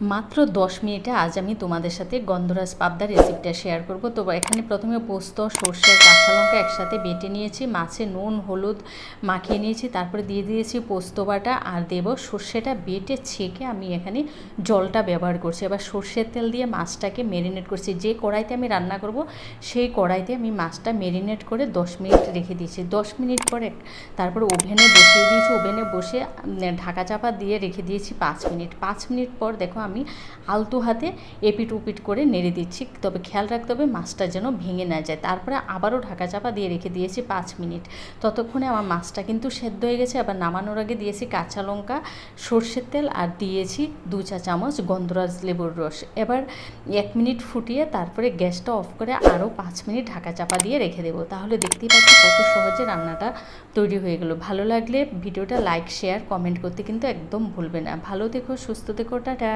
মাত্র 10 মিনিটে আজ আমি তোমাদের সাথে গন্ধরাজ পাবদার রেসিপিটা শেয়ার করব। তো এখানে প্রথমে পোস্ত, সর্ষে, কাঁচা লঙ্কা একসাথে বেটে নিয়েছি, মাছে নুন হলুদ মাখিয়ে নিয়েছি, তারপরে দিয়ে দিয়েছি পোস্ত বাটা আর দেব সর্ষেটা বেটে ছেঁকে আমি এখানে জলটা ব্যবহার করছি। এবার সর্ষের তেল দিয়ে মাছটাকে মেরিনেট করছি। যে কড়াইতে আমি রান্না করব সেই কড়াইতে আমি মাছটা মেরিনেট করে 10 মিনিট রেখে দিয়েছি। 10 মিনিট পরে তারপর ওভেনে বসিয়ে দিয়েছি। ওভেনে বসে ঢাকা চাপা দিয়ে রেখে দিয়েছি 5 মিনিট। 5 মিনিট পর দেখো আমি আলতো হাতে এপিট ওপিট করে নেড়ে দিচ্ছি, তবে খেয়াল রাখতে হবে মাছটা যেন ভেঙে না যায়। তারপরে আবারও ঢাকা চাপা দিয়ে রেখে দিয়েছি 5 মিনিট। ততক্ষণে আমার মাছটা কিন্তু সেদ্ধ হয়ে গেছে। আবার নামানোর আগে দিয়েছি কাঁচা লঙ্কা, সর্ষের তেল আর দিয়েছি 2 চা চামচ গন্ধরাজ লেবুর রস। এবার 1 মিনিট ফুটিয়ে তারপরে গ্যাসটা অফ করে আরও 5 মিনিট ঢাকা চাপা দিয়ে রেখে দেবো। তাহলে দেখতেই পাচ্ছি কত সহজে রান্নাটা তৈরি হয়ে গেল। ভালো লাগলে ভিডিওটা লাইক শেয়ার কমেন্ট করতে কিন্তু একদম ভুলবে না। ভালো থেকো, সুস্থ থেকো, টাটা।